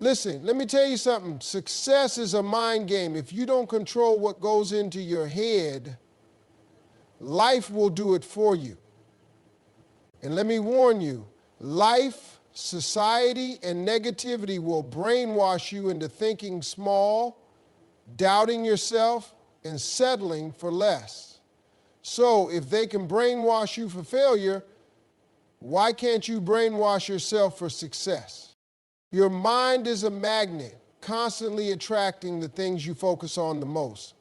Listen, let me tell you something. Success is a mind game. If you don't control what goes into your head, life will do it for you. And let me warn you, life, society, and negativity will brainwash you into thinking small, doubting yourself, and settling for less. So if they can brainwash you for failure, why can't you brainwash yourself for success? Your mind is a magnet, constantly attracting the things you focus on the most.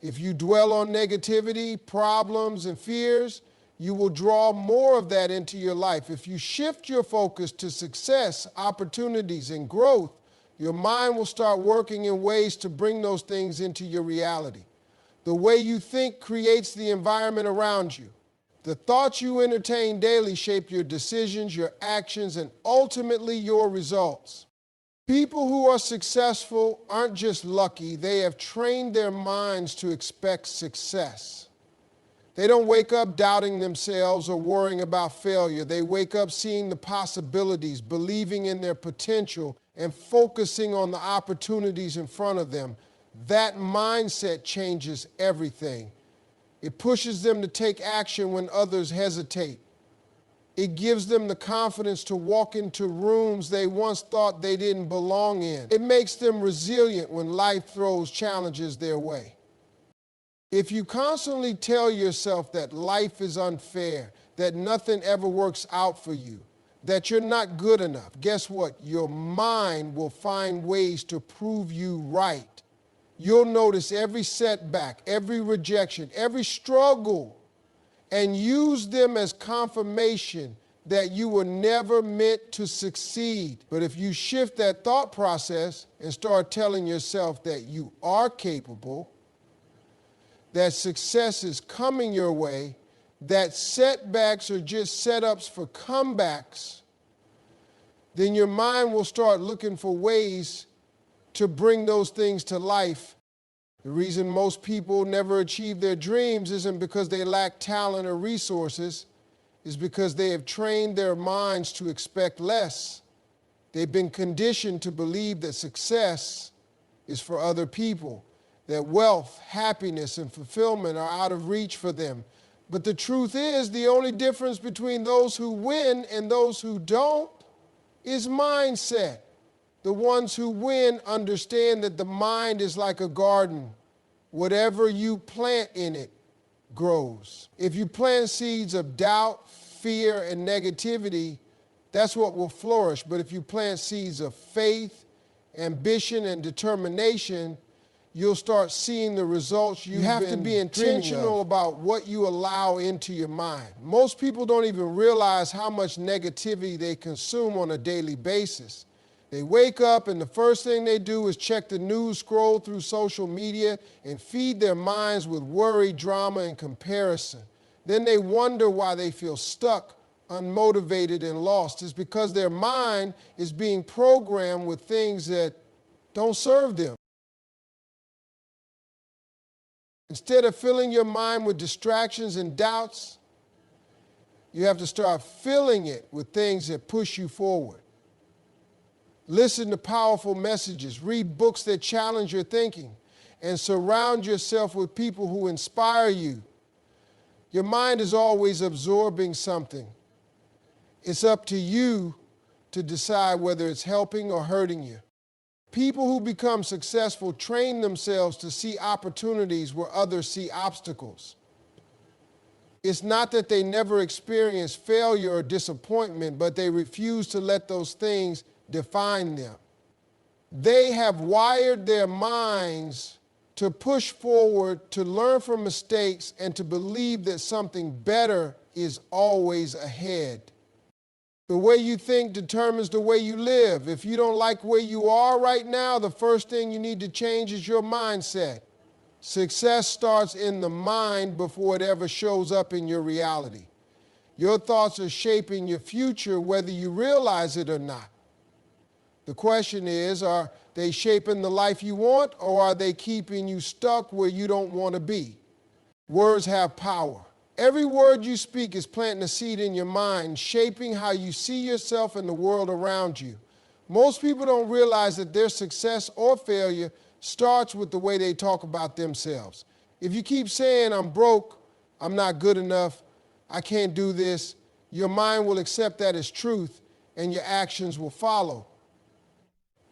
If you dwell on negativity, problems, and fears, you will draw more of that into your life. If you shift your focus to success, opportunities, and growth, your mind will start working in ways to bring those things into your reality. The way you think creates the environment around you. The thoughts you entertain daily shape your decisions, your actions, and ultimately your results. People who are successful aren't just lucky, they have trained their minds to expect success. They don't wake up doubting themselves or worrying about failure. They wake up seeing the possibilities, believing in their potential, and focusing on the opportunities in front of them. That mindset changes everything. It pushes them to take action when others hesitate. It gives them the confidence to walk into rooms they once thought they didn't belong in. It makes them resilient when life throws challenges their way. If you constantly tell yourself that life is unfair, that nothing ever works out for you, that you're not good enough, guess what? Your mind will find ways to prove you right. You'll notice every setback, every rejection, every struggle, and use them as confirmation that you were never meant to succeed. But if you shift that thought process and start telling yourself that you are capable, that success is coming your way, that setbacks are just setups for comebacks, then your mind will start looking for ways to bring those things to life. The reason most people never achieve their dreams isn't because they lack talent or resources, it's because they have trained their minds to expect less. They've been conditioned to believe that success is for other people, that wealth, happiness, and fulfillment are out of reach for them. But the truth is, the only difference between those who win and those who don't is mindset. The ones who win understand that the mind is like a garden. Whatever you plant in it grows. If you plant seeds of doubt, fear, and negativity, that's what will flourish. But if you plant seeds of faith, ambition, and determination, you'll start seeing the results you have to be intentional about what you allow into your mind. Most people don't even realize how much negativity they consume on a daily basis. They wake up and the first thing they do is check the news, scroll through social media, and feed their minds with worry, drama, and comparison. Then they wonder why they feel stuck, unmotivated, and lost. It's because their mind is being programmed with things that don't serve them. Instead of filling your mind with distractions and doubts, you have to start filling it with things that push you forward. Listen to powerful messages, read books that challenge your thinking, and surround yourself with people who inspire you. Your mind is always absorbing something. It's up to you to decide whether it's helping or hurting you. People who become successful train themselves to see opportunities where others see obstacles. It's not that they never experience failure or disappointment, but they refuse to let those things define them. They have wired their minds to push forward, to learn from mistakes, and to believe that something better is always ahead. The way you think determines the way you live. If you don't like where you are right now, the first thing you need to change is your mindset. Success starts in the mind before it ever shows up in your reality. Your thoughts are shaping your future whether you realize it or not. The question is, are they shaping the life you want, or are they keeping you stuck where you don't want to be? Words have power. Every word you speak is planting a seed in your mind, shaping how you see yourself and the world around you. Most people don't realize that their success or failure starts with the way they talk about themselves. If you keep saying, I'm broke, I'm not good enough, I can't do this, your mind will accept that as truth and your actions will follow.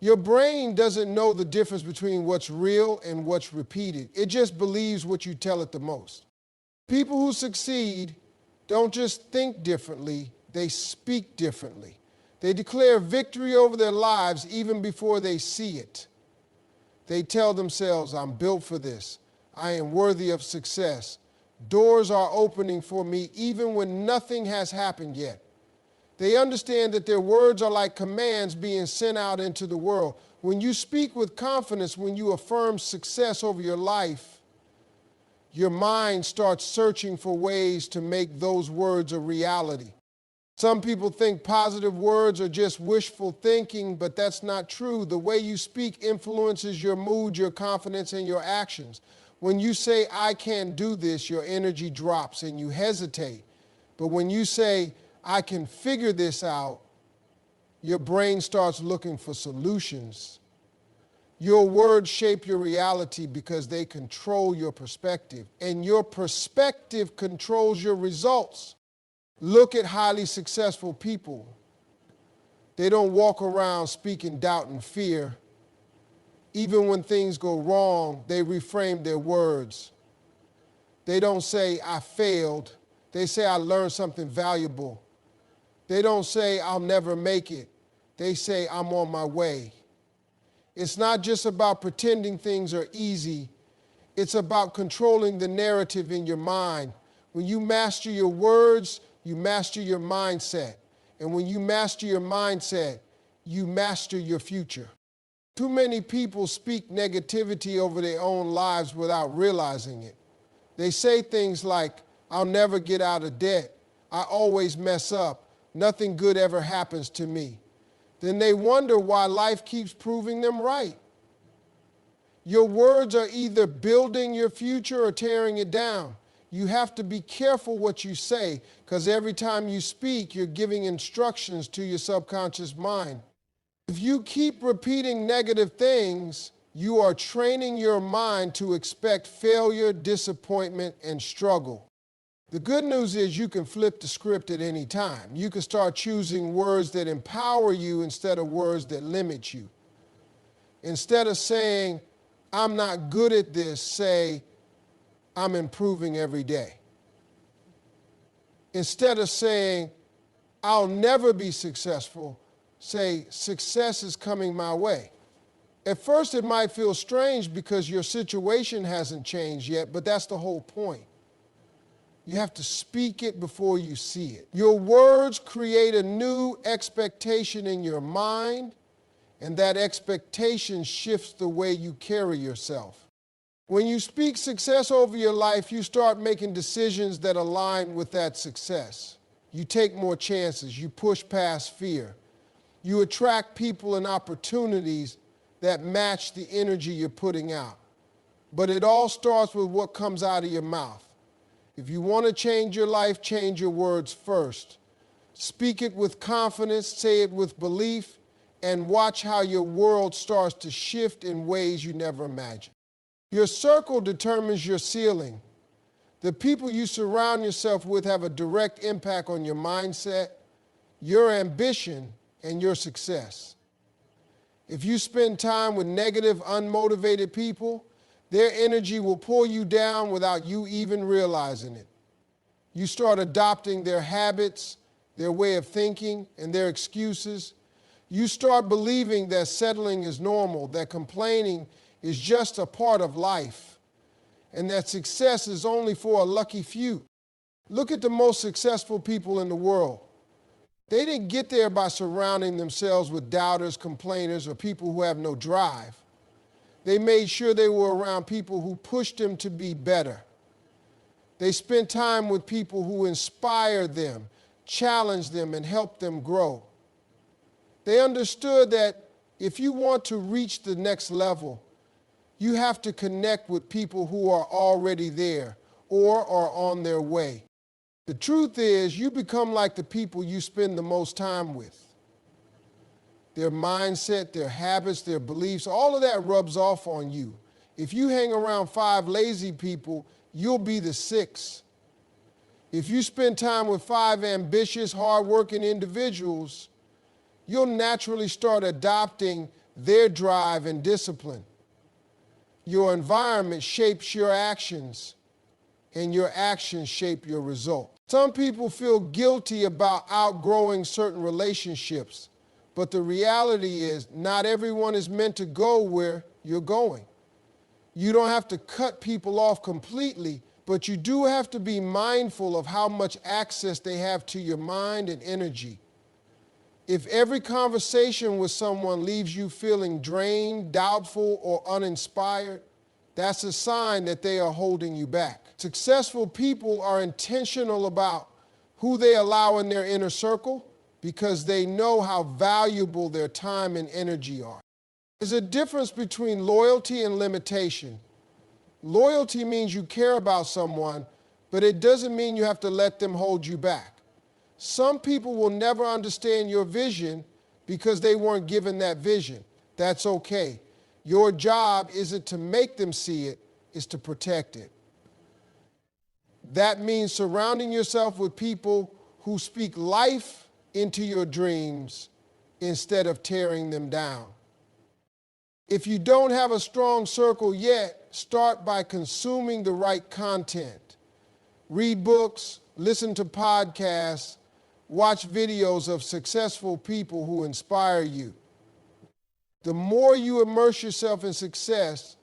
Your brain doesn't know the difference between what's real and what's repeated. It just believes what you tell it the most. People who succeed don't just think differently, they speak differently. They declare victory over their lives even before they see it. They tell themselves, I'm built for this. I am worthy of success. Doors are opening for me even when nothing has happened yet. They understand that their words are like commands being sent out into the world. When you speak with confidence, when you affirm success over your life, your mind starts searching for ways to make those words a reality. Some people think positive words are just wishful thinking, but that's not true. The way you speak influences your mood, your confidence, and your actions. When you say, I can't do this, your energy drops and you hesitate. But when you say, I can figure this out, your brain starts looking for solutions. Your words shape your reality because they control your perspective, and your perspective controls your results. Look at highly successful people. They don't walk around speaking doubt and fear. Even when things go wrong, they reframe their words. They don't say, I failed. They say, I learned something valuable. They don't say, I'll never make it. They say, I'm on my way. It's not just about pretending things are easy. It's about controlling the narrative in your mind. When you master your words, you master your mindset. And when you master your mindset, you master your future. Too many people speak negativity over their own lives without realizing it. They say things like, I'll never get out of debt. I always mess up. Nothing good ever happens to me. Then they wonder why life keeps proving them right. Your words are either building your future or tearing it down. You have to be careful what you say, because every time you speak, you're giving instructions to your subconscious mind. If you keep repeating negative things, you are training your mind to expect failure, disappointment, and struggle. The good news is you can flip the script at any time. You can start choosing words that empower you instead of words that limit you. Instead of saying, I'm not good at this, say, I'm improving every day. Instead of saying, I'll never be successful, say, success is coming my way. At first it might feel strange because your situation hasn't changed yet, but that's the whole point. You have to speak it before you see it. Your words create a new expectation in your mind, and that expectation shifts the way you carry yourself. When you speak success over your life, you start making decisions that align with that success. You take more chances. You push past fear. You attract people and opportunities that match the energy you're putting out. But it all starts with what comes out of your mouth. If you want to change your life, change your words first. Speak it with confidence, say it with belief, and watch how your world starts to shift in ways you never imagined. Your circle determines your ceiling. The people you surround yourself with have a direct impact on your mindset, your ambition, and your success. If you spend time with negative, unmotivated people, their energy will pull you down without you even realizing it. You start adopting their habits, their way of thinking, and their excuses. You start believing that settling is normal, that complaining is just a part of life, and that success is only for a lucky few. Look at the most successful people in the world. They didn't get there by surrounding themselves with doubters, complainers, or people who have no drive. They made sure they were around people who pushed them to be better. They spent time with people who inspired them, challenged them, and helped them grow. They understood that if you want to reach the next level, you have to connect with people who are already there or are on their way. The truth is, you become like the people you spend the most time with. their mindset, their habits, their beliefs, all of that rubs off on you. If you hang around 5 lazy people, you'll be the 6th. If you spend time with 5 ambitious, hardworking individuals, you'll naturally start adopting their drive and discipline. Your environment shapes your actions, and your actions shape your results. Some people feel guilty about outgrowing certain relationships, but the reality is not everyone is meant to go where you're going. You don't have to cut people off completely, but you do have to be mindful of how much access they have to your mind and energy. If every conversation with someone leaves you feeling drained, doubtful, or uninspired, that's a sign that they are holding you back. Successful people are intentional about who they allow in their inner circle because they know how valuable their time and energy are. There's a difference between loyalty and limitation. Loyalty means you care about someone, but it doesn't mean you have to let them hold you back. Some people will never understand your vision because they weren't given that vision. That's okay. Your job isn't to make them see it, it's to protect it. That means surrounding yourself with people who speak life into your dreams instead of tearing them down. If you don't have a strong circle yet, start by consuming the right content. Read books, listen to podcasts, watch videos of successful people who inspire you. The more you immerse yourself in success,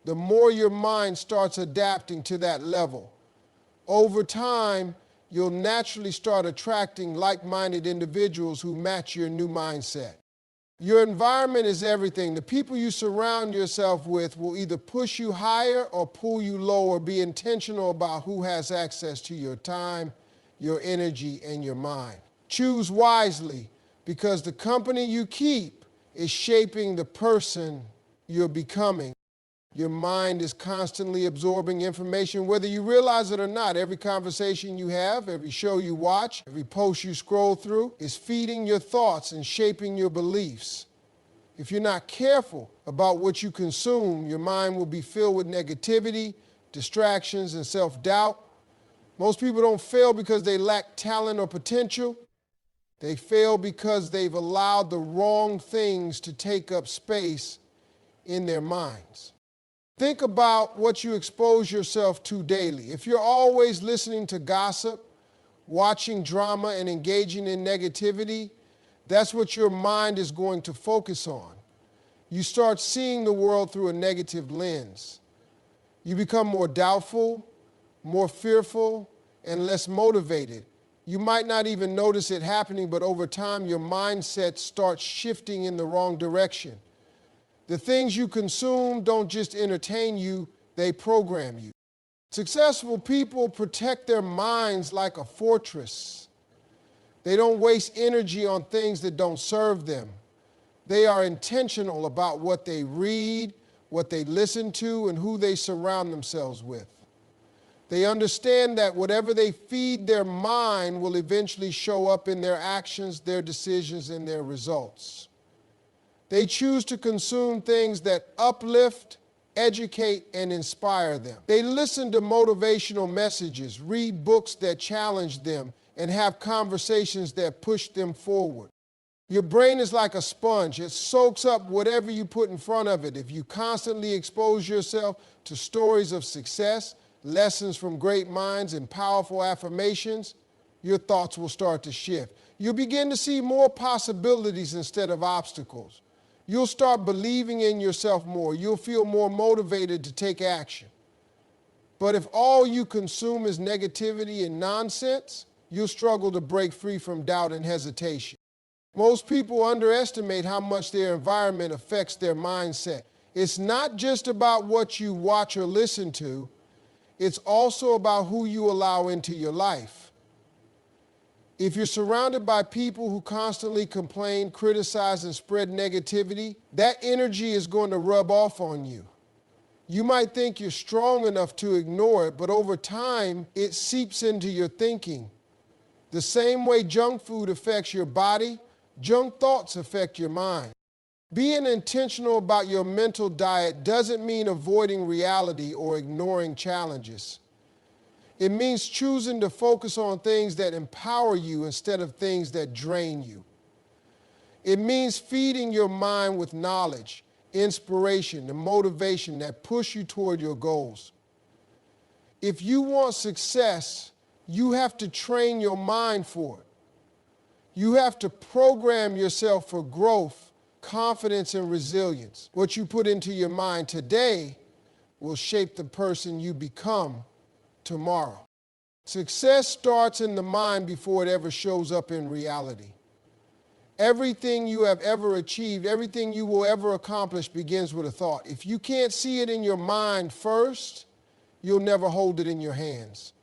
the more your mind starts adapting to that level. Over time, you'll naturally start attracting like-minded individuals who match your new mindset. Your environment is everything. The people you surround yourself with will either push you higher or pull you lower. Be intentional about who has access to your time, your energy, and your mind. Choose wisely because the company you keep is shaping the person you're becoming. Your mind is constantly absorbing information, whether you realize it or not. Every conversation you have, every show you watch, every post you scroll through is feeding your thoughts and shaping your beliefs. If you're not careful about what you consume, your mind will be filled with negativity, distractions, and self-doubt. Most people don't fail because they lack talent or potential. They fail because they've allowed the wrong things to take up space in their minds. Think about what you expose yourself to daily. If you're always listening to gossip, watching drama, and engaging in negativity, that's what your mind is going to focus on. You start seeing the world through a negative lens. You become more doubtful, more fearful, and less motivated. You might not even notice it happening, but over time, your mindset starts shifting in the wrong direction. The things you consume don't just entertain you, they program you. Successful people protect their minds like a fortress. They don't waste energy on things that don't serve them. They are intentional about what they read, what they listen to, and who they surround themselves with. They understand that whatever they feed their mind will eventually show up in their actions, their decisions, and their results. They choose to consume things that uplift, educate, and inspire them. They listen to motivational messages, read books that challenge them, and have conversations that push them forward. Your brain is like a sponge. It soaks up whatever you put in front of it. If you constantly expose yourself to stories of success, lessons from great minds, and powerful affirmations, your thoughts will start to shift. You'll begin to see more possibilities instead of obstacles. You'll start believing in yourself more. You'll feel more motivated to take action. But if all you consume is negativity and nonsense, you'll struggle to break free from doubt and hesitation. Most people underestimate how much their environment affects their mindset. It's not just about what you watch or listen to. It's also about who you allow into your life. If you're surrounded by people who constantly complain, criticize, and spread negativity, that energy is going to rub off on you. You might think you're strong enough to ignore it, but over time, it seeps into your thinking. The same way junk food affects your body, Junk thoughts affect your mind. Being intentional about your mental diet doesn't mean avoiding reality or ignoring challenges. It means choosing to focus on things that empower you instead of things that drain you. It means feeding your mind with knowledge, inspiration, and motivation that push you toward your goals. If you want success, you have to train your mind for it. You have to program yourself for growth, confidence, and resilience. What you put into your mind today will shape the person you become tomorrow. Success starts in the mind before it ever shows up in reality. Everything you have ever achieved, everything you will ever accomplish begins with a thought. If you can't see it in your mind first, you'll never hold it in your hands.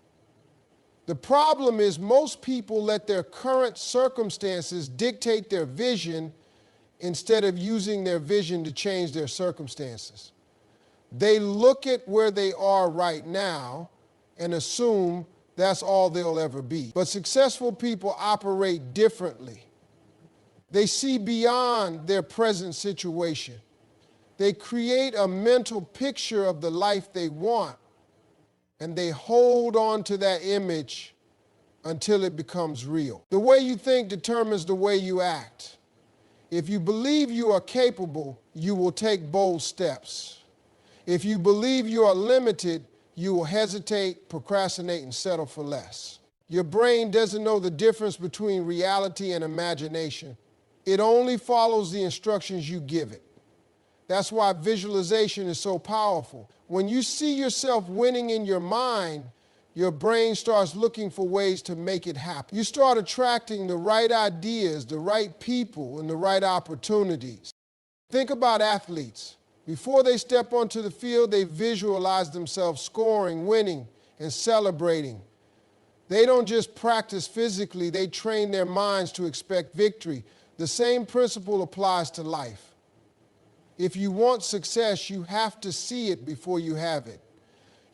The problem is most people let their current circumstances dictate their vision instead of using their vision to change their circumstances. They look at where they are right now and assume that's all they'll ever be. But successful people operate differently. They see beyond their present situation. They create a mental picture of the life they want, and they hold on to that image until it becomes real. The way you think determines the way you act. If you believe you are capable, you will take bold steps. If you believe you are limited, you will hesitate, procrastinate, and settle for less. Your brain doesn't know the difference between reality and imagination. It only follows the instructions you give it. That's why visualization is so powerful. When you see yourself winning in your mind, your brain starts looking for ways to make it happen. You start attracting the right ideas, the right people, and the right opportunities. Think about athletes. Before they step onto the field, they visualize themselves scoring, winning, and celebrating. They don't just practice physically, they train their minds to expect victory. The same principle applies to life. If you want success, you have to see it before you have it.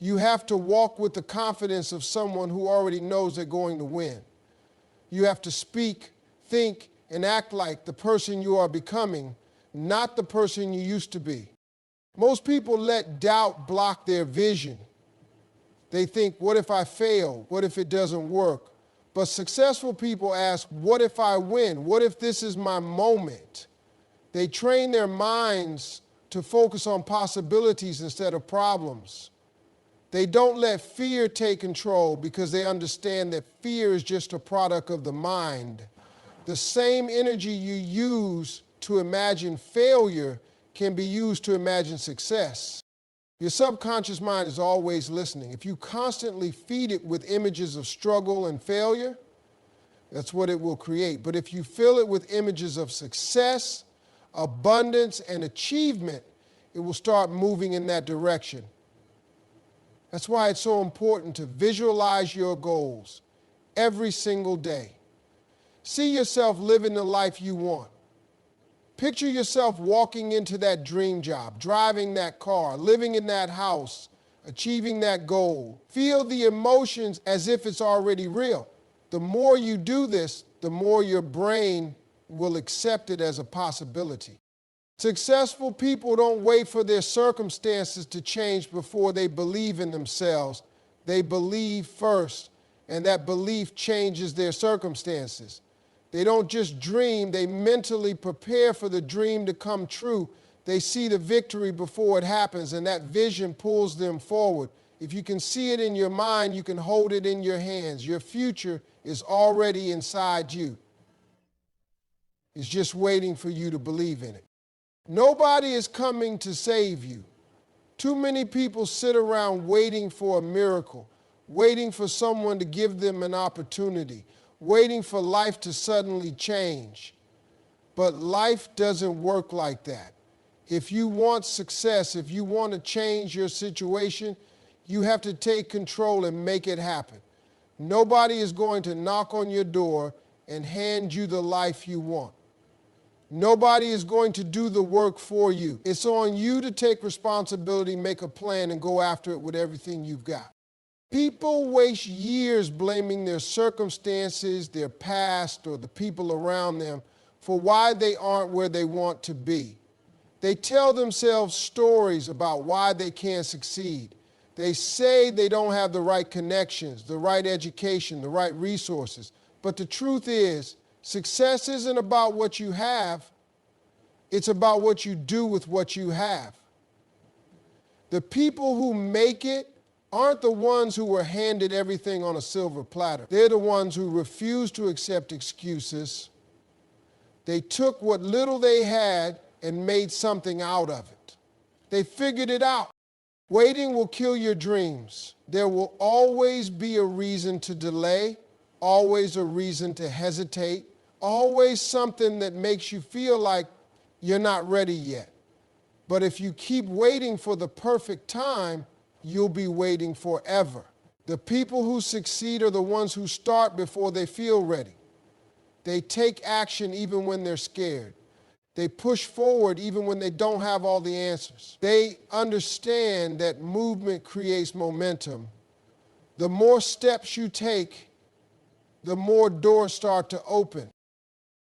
You have to walk with the confidence of someone who already knows they're going to win. You have to speak, think, and act like the person you are becoming, not the person you used to be. Most people let doubt block their vision. They think, what if I fail? What if it doesn't work? But successful people ask, what if I win? What if this is my moment? They train their minds to focus on possibilities instead of problems. They don't let fear take control because they understand that fear is just a product of the mind. The same energy you use to imagine failure can be used to imagine success. Your subconscious mind is always listening. If you constantly feed it with images of struggle and failure, that's what it will create. But if you fill it with images of success, abundance, and achievement, it will start moving in that direction. That's why it's so important to visualize your goals every single day. See yourself living the life you want. Picture yourself walking into that dream job, driving that car, living in that house, achieving that goal. Feel the emotions as if it's already real. The more you do this, the more your brain will accept it as a possibility. Successful people don't wait for their circumstances to change before they believe in themselves. They believe first, and that belief changes their circumstances. They don't just dream, they mentally prepare for the dream to come true. They see the victory before it happens, and that vision pulls them forward. If you can see it in your mind, you can hold it in your hands. Your future is already inside you. It's just waiting for you to believe in it. Nobody is coming to save you. Too many people sit around waiting for a miracle, waiting for someone to give them an opportunity, waiting for life to suddenly change. But life doesn't work like that. If you want success, if you want to change your situation, you have to take control and make it happen. Nobody is going to knock on your door and hand you the life you want. Nobody is going to do the work for you. It's on you to take responsibility, make a plan, and go after it with everything you've got. People waste years blaming their circumstances, their past, or the people around them for why they aren't where they want to be. They tell themselves stories about why they can't succeed. They say they don't have the right connections, the right education, the right resources. But the truth is, success isn't about what you have. It's about what you do with what you have. The people who make it aren't the ones who were handed everything on a silver platter. They're the ones who refuse to accept excuses. They took what little they had and made something out of it. They figured it out. Waiting will kill your dreams. There will always be a reason to delay, always a reason to hesitate, always something that makes you feel like you're not ready yet. But if you keep waiting for the perfect time, you'll be waiting forever. The people who succeed are the ones who start before they feel ready. They take action even when they're scared. They push forward even when they don't have all the answers. They understand that movement creates momentum. The more steps you take, the more doors start to open.